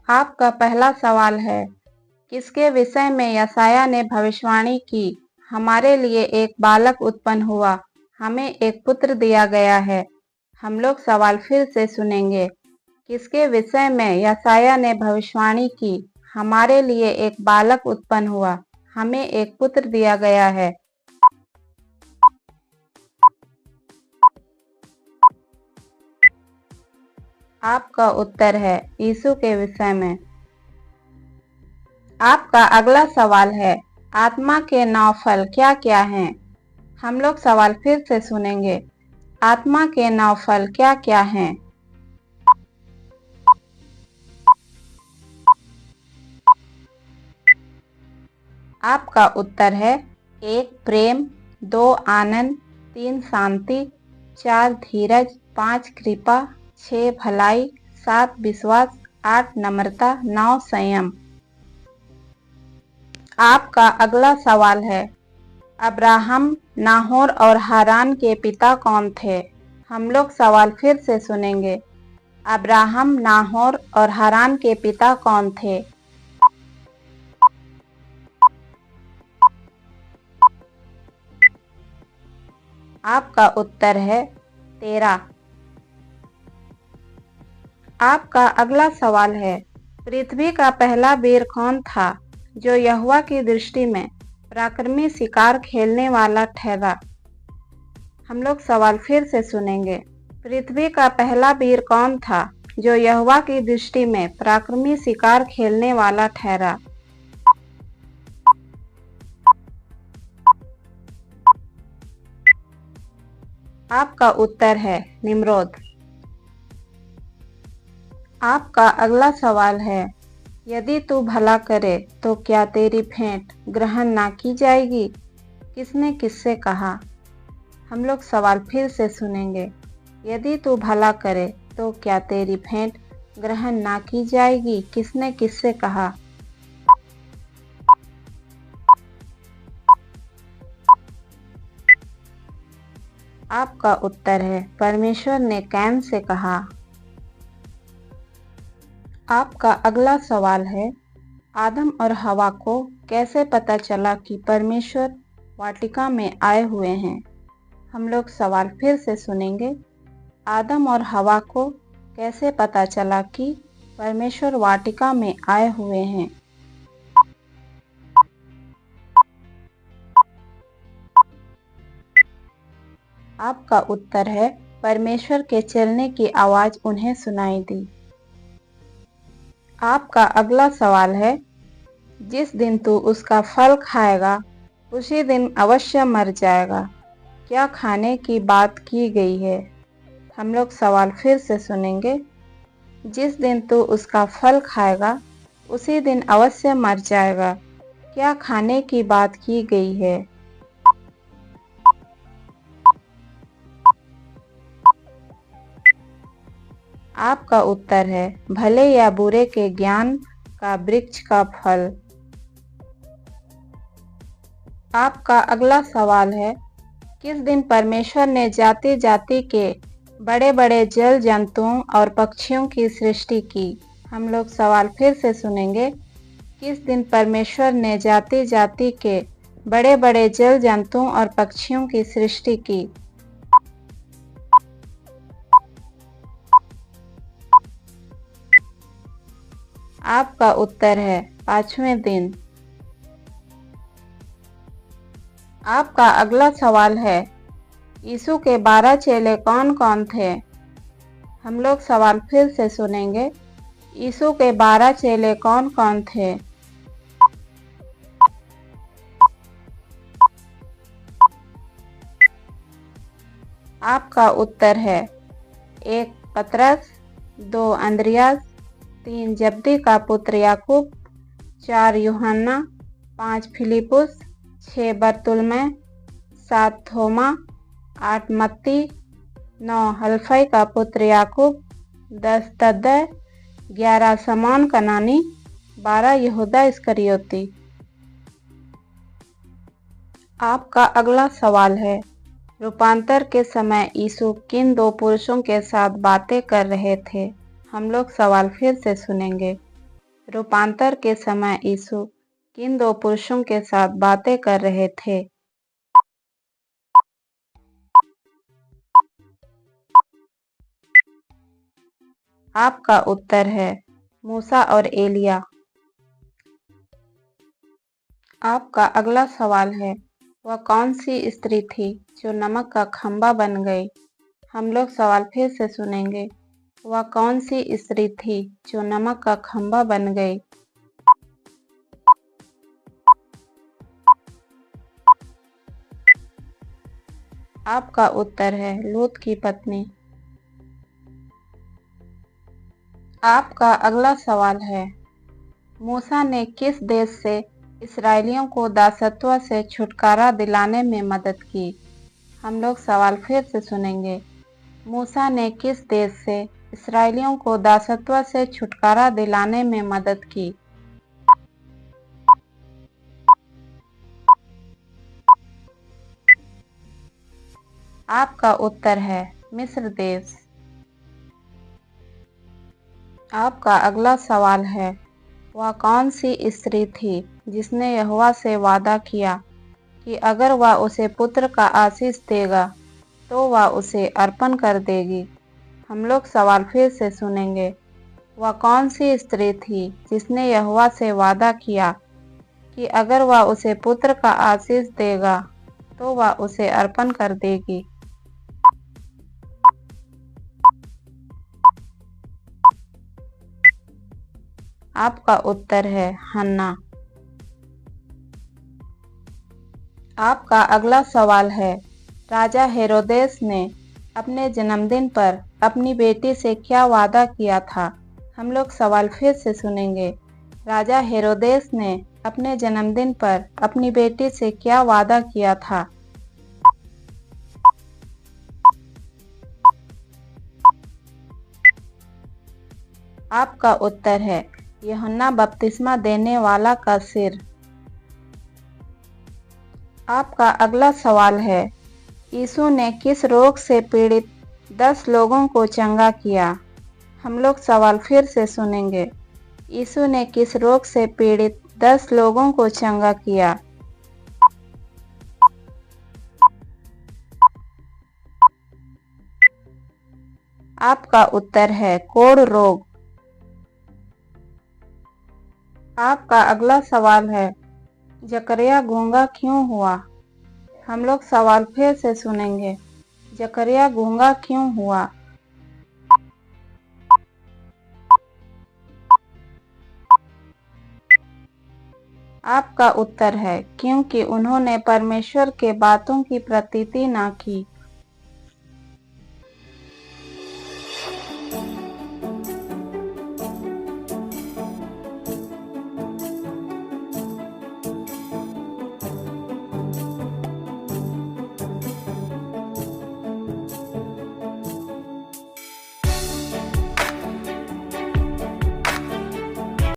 आपका पहला सवाल है, किसके विषय में यशायाह ने भविष्यवाणी की? हमारे लिए एक बालक उत्पन्न हुआ, हमें एक पुत्र दिया गया है। हम लोग सवाल फिर से सुनेंगे। किसके विषय में यशायाह ने भविष्यवाणी की? हमारे लिए एक बालक उत्पन्न हुआ, हमें एक पुत्र दिया गया है। आपका उत्तर है यीशु के विषय में। आपका अगला सवाल है, आत्मा के 9 फल क्या क्या हैं? हम लोग सवाल फिर से सुनेंगे। आत्मा के 9 फल क्या क्या हैं? आपका उत्तर है 1 प्रेम, 2 आनंद, 3 शांति, 4 धीरज, 5 कृपा, 6 भलाई, 7 विश्वास, 8 नम्रता, 9 संयम। आपका अगला सवाल है, अब्राहम, नाहोर और हारान के पिता कौन थे? हम लोग सवाल फिर से सुनेंगे। अब्राहम, नाहोर और हारान के पिता कौन थे? आपका उत्तर है 13। आपका अगला सवाल है, पृथ्वी का पहला वीर कौन था जो यहोवा की दृष्टि में पराक्रमी शिकार खेलने वाला ठहरा? हम लोग सवाल फिर से सुनेंगे। पृथ्वी का पहला वीर कौन था जो यहोवा की दृष्टि में पराक्रमी शिकार खेलने वाला ठहरा? आपका उत्तर है निम्रोद। आपका अगला सवाल है, यदि तू भला करे तो क्या तेरी भेंट ग्रहण ना की जाएगी? किसने किससे कहा? हम लोग सवाल फिर से सुनेंगे। यदि तू भला करे तो क्या तेरी भेंट ग्रहण ना की जाएगी? किसने किससे कहा? आपका उत्तर है परमेश्वर ने कैन से कहा। आपका अगला सवाल है, आदम और हवा को कैसे पता चला कि परमेश्वर वाटिका में आए हुए हैं? हम लोग सवाल फिर से सुनेंगे। आदम और हवा को कैसे पता चला कि परमेश्वर वाटिका में आए हुए हैं? आपका उत्तर है परमेश्वर के चलने की आवाज़ उन्हें सुनाई दी। आपका अगला सवाल है, जिस दिन तू उसका फल खाएगा उसी दिन अवश्य मर जाएगा, क्या खाने की बात की गई है? हम लोग सवाल फिर से सुनेंगे। जिस दिन तू उसका फल खाएगा उसी दिन अवश्य मर जाएगा, क्या खाने की बात की गई है? आपका उत्तर है भले या बुरे के ज्ञान का वृक्ष का फल। आपका अगला सवाल है, किस दिन परमेश्वर ने जाति जाति के बड़े बड़े जल जंतुओं और पक्षियों की सृष्टि की? हम लोग सवाल फिर से सुनेंगे। किस दिन परमेश्वर ने जाति जाति के बड़े बड़े जल जंतुओं और पक्षियों की सृष्टि की? आपका उत्तर है 5वें दिन। आपका अगला सवाल है, यीशु के 12 चेले कौन कौन थे? हम लोग सवाल फिर से सुनेंगे। यीशु के 12 चेले कौन कौन थे? आपका उत्तर है 1 पतरस, 2 अंद्रियास, 3 जब्दी का पुत्र याकूब, 4 यूहन्ना, 5 फिलिपुस, 6 बरतुल्मै, 7 थोमा, 8 मत्ती, 9 हल्फई का पुत्र याकूब, 10 तद्दै, 11 शमौन कनानी, 12 यहूदा इस्करियोती। आपका अगला सवाल है, रूपांतर के समय यीशु किन 2 पुरुषों के साथ बातें कर रहे थे? हम लोग सवाल फिर से सुनेंगे। रूपांतर के समय यीशु किन दो पुरुषों के साथ बातें कर रहे थे? आपका उत्तर है मूसा और एलिया। आपका अगला सवाल है, वह कौन सी स्त्री थी जो नमक का खंभा बन गई? हम लोग सवाल फिर से सुनेंगे। वह कौन सी स्त्री थी जो नमक का खंभा बन गई? आपका उत्तर है लूत की पत्नी। आपका अगला सवाल है, मूसा ने किस देश से इस्राएलियों को दासत्व से छुटकारा दिलाने में मदद की? हम लोग सवाल फिर से सुनेंगे। मूसा ने किस देश से इस्राएलियों को दासत्व से छुटकारा दिलाने में मदद की? आपका उत्तर है मिस्र देश। आपका अगला सवाल है, वह कौन सी स्त्री थी जिसने यहोवा से वादा किया कि अगर वह उसे पुत्र का आशीष देगा तो वह उसे अर्पण कर देगी? हम लोग सवाल फिर से सुनेंगे। वह कौन सी स्त्री थी जिसने यहोवा से वादा किया कि अगर वह उसे पुत्र का आशीष देगा तो वह उसे अर्पण कर देगी? आपका उत्तर है हन्ना। आपका अगला सवाल है, राजा हेरोदेस ने अपने जन्मदिन पर अपनी बेटी से क्या वादा किया था? हम लोग सवाल फिर से सुनेंगे। राजा हेरोदेस ने अपने जन्मदिन पर अपनी बेटी से क्या वादा किया था? आपका उत्तर है यूहन्ना बपतिस्मा देने वाला का सिर। आपका अगला सवाल है, यीशु ने किस रोग से पीड़ित 10 लोगों को चंगा किया? हम लोग सवाल फिर से सुनेंगे। यीशु ने किस रोग से पीड़ित 10 लोगों को चंगा किया? आपका उत्तर है कोढ़ रोग। आपका अगला सवाल है, जकरिया गूंगा क्यों हुआ? हम लोग सवाल फिर से सुनेंगे। जकरिया गूंगा क्यों हुआ? आपका उत्तर है क्योंकि उन्होंने परमेश्वर के बातों की प्रतीति न की।